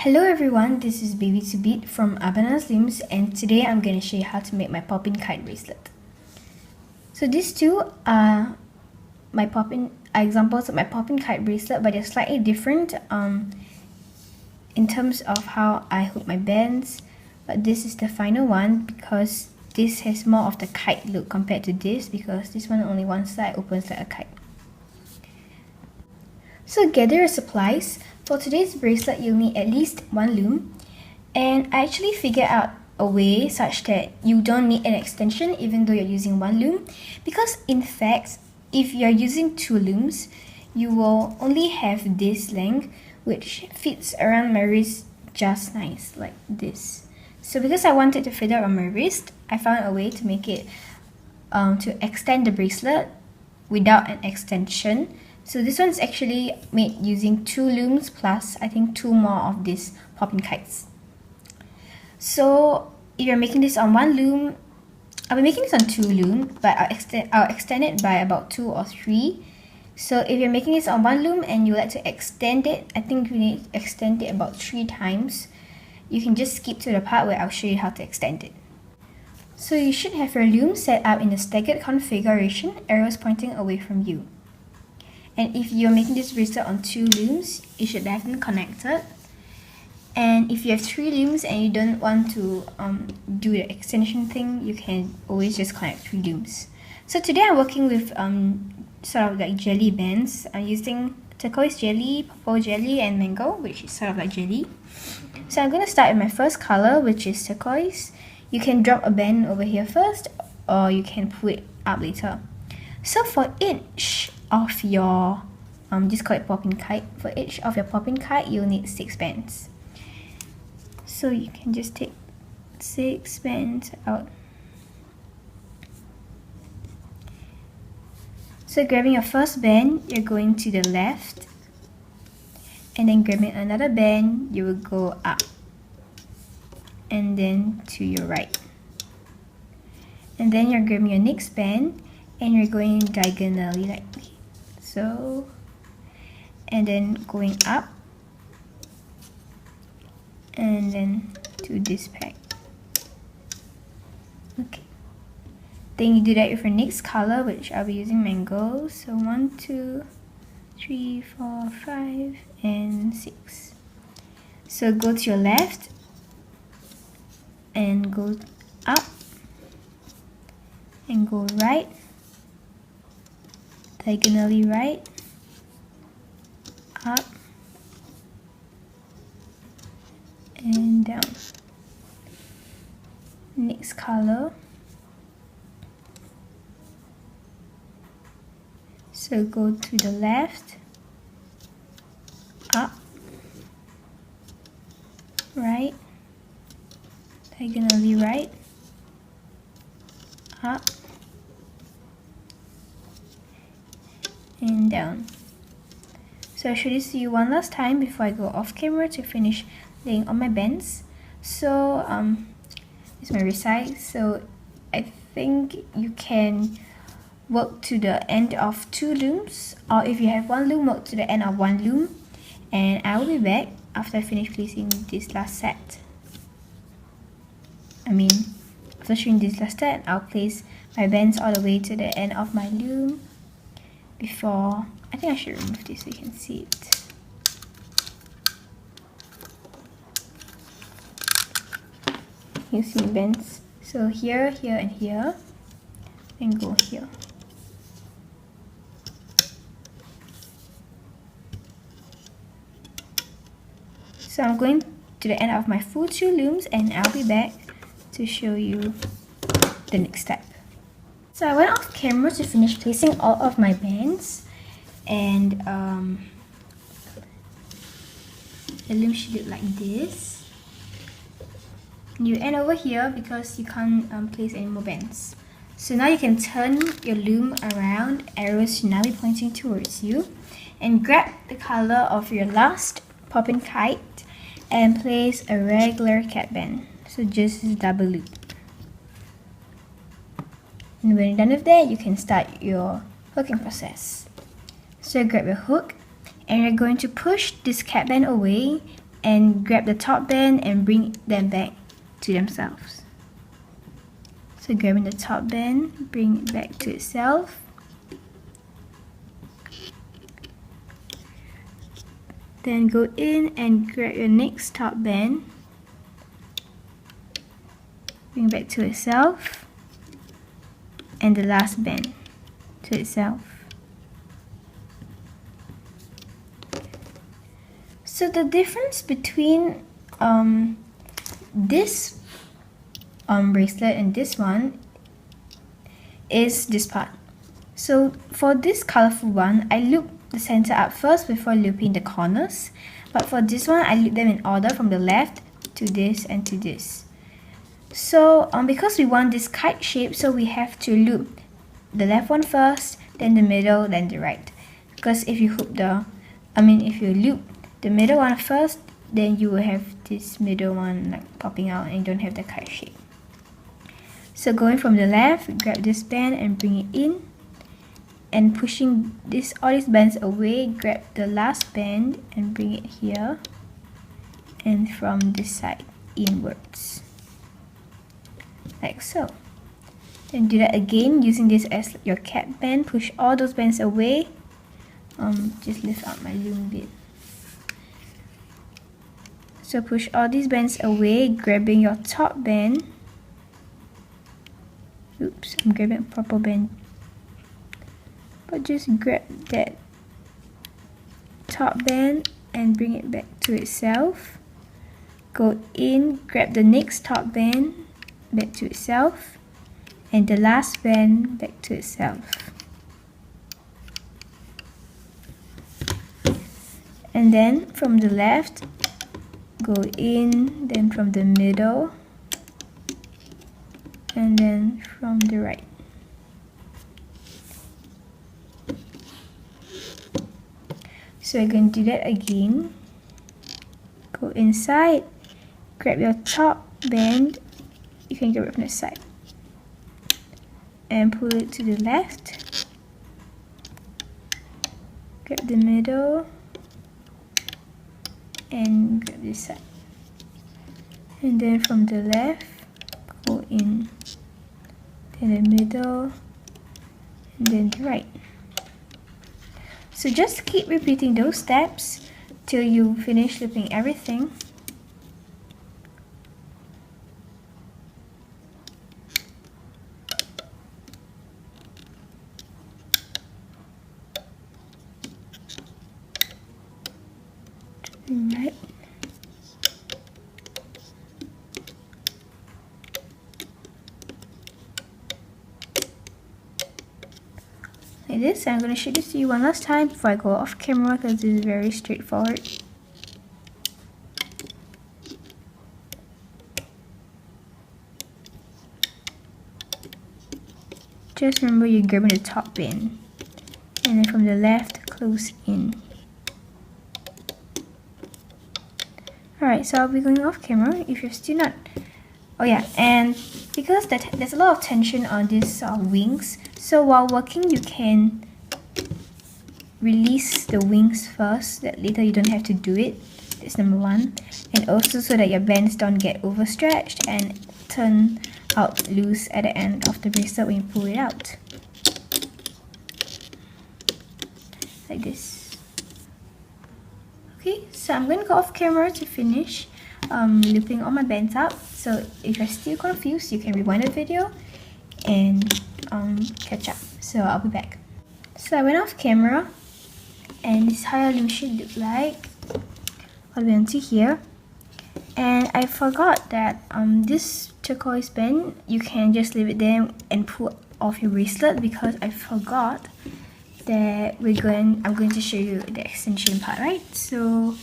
Hello everyone, this is Baby to Beat from Abananas Loomz, and today I'm going to show you how to make my Poppin kite bracelet. So these two are examples of my Poppin kite bracelet, but they're slightly different in terms of how I hook my bands. But this is the final one because this has more of the kite look compared to this, because this one only one side opens like a kite. So gather your supplies. For today's bracelet, you'll need at least one loom, and I actually figured out a way such that you don't need an extension even though you're using one loom, because in fact, if you're using two looms, you will only have this length, which fits around my wrist just nice, like this. So because I wanted to fit around my wrist, I found a way to make it to extend the bracelet without an extension. So this one's actually made using two looms plus I think two more of these Poppin kites. So if you're making this on one loom, I'll be making this on two looms, but I'll extend it by about 2 or 3. So if you're making this on one loom and you like to extend it, I think you need to extend it about 3 times. You can just skip to the part where I'll show you how to extend it. So you should have your loom set up in the staggered configuration, arrows pointing away from you. And if you're making this bracelet on 2 looms, it should have them connected. And if you have 3 looms and you don't want to do the extension thing, you can always just connect 3 looms. So today I'm working with sort of like jelly bands. I'm using turquoise jelly, purple jelly, and mango, which is sort of like jelly. So I'm going to start with my first color, which is turquoise. You can drop a band over here first, or you can pull it up later. So for each of your just call it Poppin kite. For each of your Poppin kite, you'll need 6 bands. So you can just take 6 bands out. So grabbing your first band, you're going to the left, and then grabbing another band, you will go up, and then to your right. And then you're grabbing your next band, and you're going diagonally like so, and then going up, and then to this peg. Okay. Then you do that with your next color, which I'll be using mango. So 1, 2, 3, 4, 5, and 6. So go to your left and go up and go right, diagonally right, up, and down. Next color. So go to the left, up, right, diagonally right, up, and down. So I'll show this to you one last time before I go off camera to finish laying on my bands. So this is my wrist size. So I think you can work to the end of 2 looms, or if you have 1 loom, work to the end of 1 loom. And I will be back after I finish placing this last set. After showing this last set, I'll place my bands all the way to the end of my loom. Before, I think I should remove this so you can see it. You see bands. So here, here, and here, and go here. So I'm going to the end of my full 2 looms, and I'll be back to show you the next step. So I went off camera to finish placing all of my bands, and the loom should look like this. You end over here because you can't place any more bands. So now you can turn your loom around, arrows should now be pointing towards you, and grab the color of your last Poppin kite and place a regular cat band. So just double loop. And when you're done with that, you can start your hooking process. So grab your hook and you're going to push this cat band away and grab the top band and bring them back to themselves. So grabbing the top band, bring it back to itself. Then go in and grab your next top band, bring it back to itself, and the last band to itself. So the difference between this bracelet and this one is this part. So for this colorful one, I loop the center up first before looping the corners, but for this one I loop them in order from the left to this and to this. So because we want this kite shape, so we have to loop the left one first, then the middle, then the right. Because if you loop the middle one first, then you will have this middle one like popping out and you don't have the kite shape. So going from the left, grab this band and bring it in, and pushing all these bands away, grab the last band and bring it here, and from this side inwards, like so. Then do that again using this as your cap band. Push all those bands away. Just lift up my loom bit. So push all these bands away, grabbing your top band. Oops, I'm grabbing a purple band. But just grab that top band and bring it back to itself. Go in, grab the next top band back to itself, and the last band back to itself. And then from the left, go in, then from the middle, and then from the right. So we're going to do that again. Go inside, grab your top band, you can grab it from the side, and pull it to the left. Grab the middle, and grab this side. And then from the left, go in, then the middle, and then the right. So just keep repeating those steps till you finish looping everything. Right. Like this. I'm going to show this to you one last time before I go off camera, because this is very straightforward. Just remember you're grabbing the top band, and then from the left, close in. Alright, so I'll be going off camera if you're still not. Oh yeah, and because there's a lot of tension on these wings, so while working you can release the wings first, that later you don't have to do it. That's number one. And also so that your bands don't get overstretched and turn out loose at the end of the bracelet when you pull it out. Like this. Okay, so I'm going to go off camera to finish looping all my bands up. So if you're still confused, you can rewind the video and catch up. So I'll be back. So I went off camera, and this is how your loom should look like all the way onto here. And I forgot that this turquoise band, you can just leave it there and pull off your bracelet, because I forgot that I'm going to show you the extension part, right? So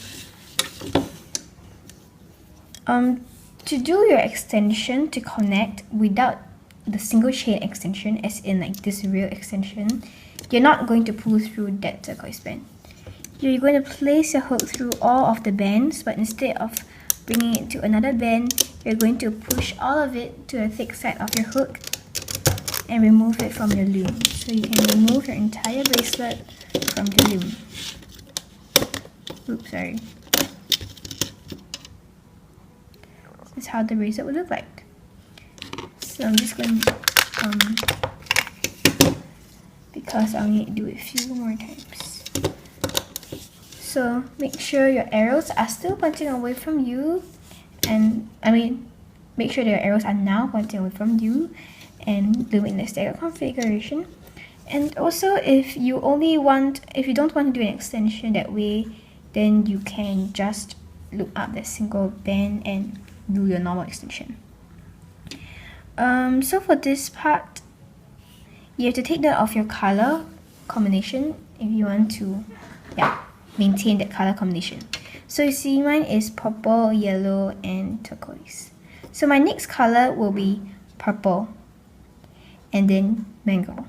to do your extension to connect without the single chain extension, as in like this real extension, you're not going to pull through that turquoise band. You're going to place your hook through all of the bands, but instead of bringing it to another band, you're going to push all of it to the thick side of your hook and remove it from your loom. So you can remove your entire bracelet from the loom. Oops, sorry. is how the bracelet would look like. So I'm just going because I'll need to do it a few more times. So make sure your arrows are still pointing away from you, and make sure that your arrows are now pointing away from you, and loom in the staggered configuration. And also, if you don't want to do an extension that way, then you can just loop up that single band and do your normal extension. So for this part, you have to take note of your color combination if you want to maintain that color combination. So you see mine is purple, yellow, and turquoise. So my next color will be purple and then mango.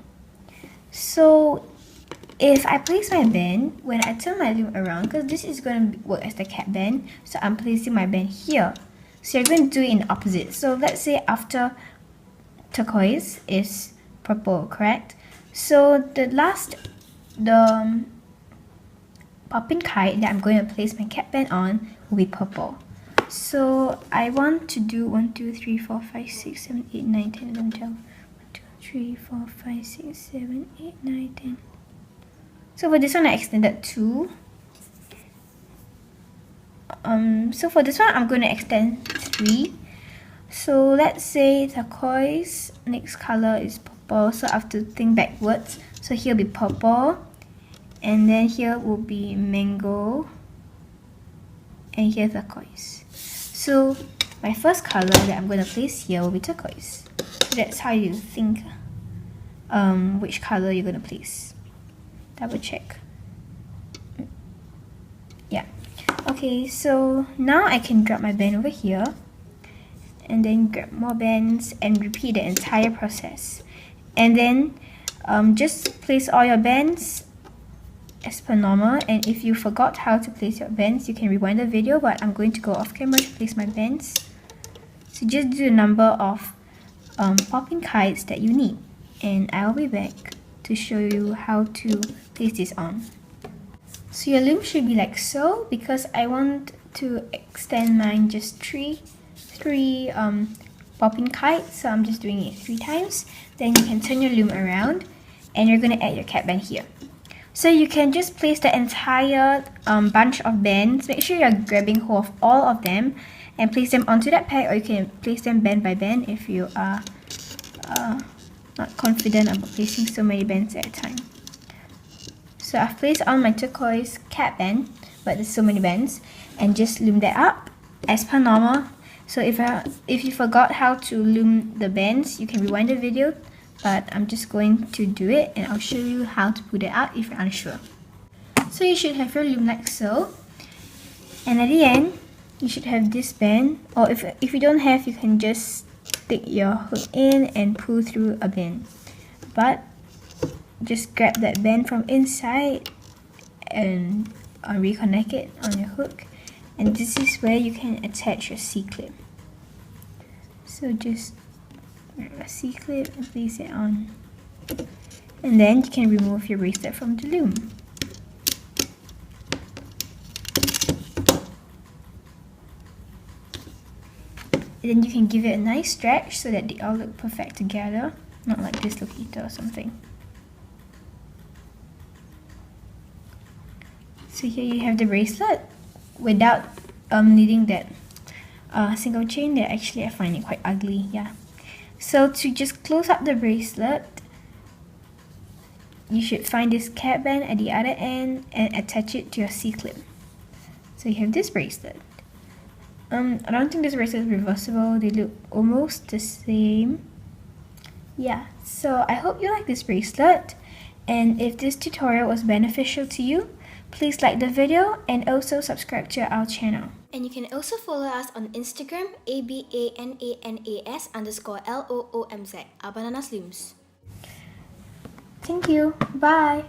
So if I place my band, when I turn my loom around, because this is going to work as the cap band, so I'm placing my band here. So you're going to do it in the opposite. So let's say after turquoise is purple, correct? So the Poppin kite that I'm going to place my cap band on will be purple. So I want to do 1, 2, 3, 4, 5, 6, 7, 8, 9, 10, 11, 12. 1, 2, 3, 4, 5, 6, 7, 8, 9, 10. So for this one, I extended 2. So for this one, I'm going to extend 3. So let's say turquoise, next color is purple. So I have to think backwards. So here will be purple, and then here will be mango, and here turquoise. So my first color that I'm going to place here will be turquoise. So that's how you think which color you're going to place. Double check. Yeah. Okay, so now I can drop my band over here and then grab more bands and repeat the entire process. And then just place all your bands as per normal, and if you forgot how to place your bands, you can rewind the video, but I'm going to go off camera to place my bands. So just do the number of popping kites that you need, and I'll be back to show you how to place this on. So your loom should be like so, because I want to extend mine just three popping kites, so I'm just doing it 3 times. Then you can turn your loom around and you're going to add your cap band here. So you can just place the entire bunch of bands. Make sure you're grabbing hold of all of them and place them onto that peg, or you can place them band by band if you are not confident about placing so many bands at a time. So I've placed on my turquoise cap band, but there's so many bands, and just loom that up as per normal. So if you forgot how to loom the bands, you can rewind the video, but I'm just going to do it and I'll show you how to put it out if you're unsure. So you should have your loom like so, and at the end you should have this band, or if you don't have, you can just stick your hook in and pull through a band, but just grab that band from inside and reconnect it on your hook, and this is where you can attach your C-clip. So just grab a C-clip and place it on, and then you can remove your bracelet from the loom. And then you can give it a nice stretch so that they all look perfect together, not like dislocated or something. So here you have the bracelet without needing that single chain. That actually I find it quite ugly, yeah. So to just close up the bracelet, you should find this cap band at the other end and attach it to your C-clip. So you have this bracelet. I don't think this bracelet is reversible. They look almost the same. Yeah, so I hope you like this bracelet, and if this tutorial was beneficial to you, please like the video and also subscribe to our channel. And you can also follow us on Instagram, ABANANAS_LOOMZ, Abananas Loomz. Thank you. Bye.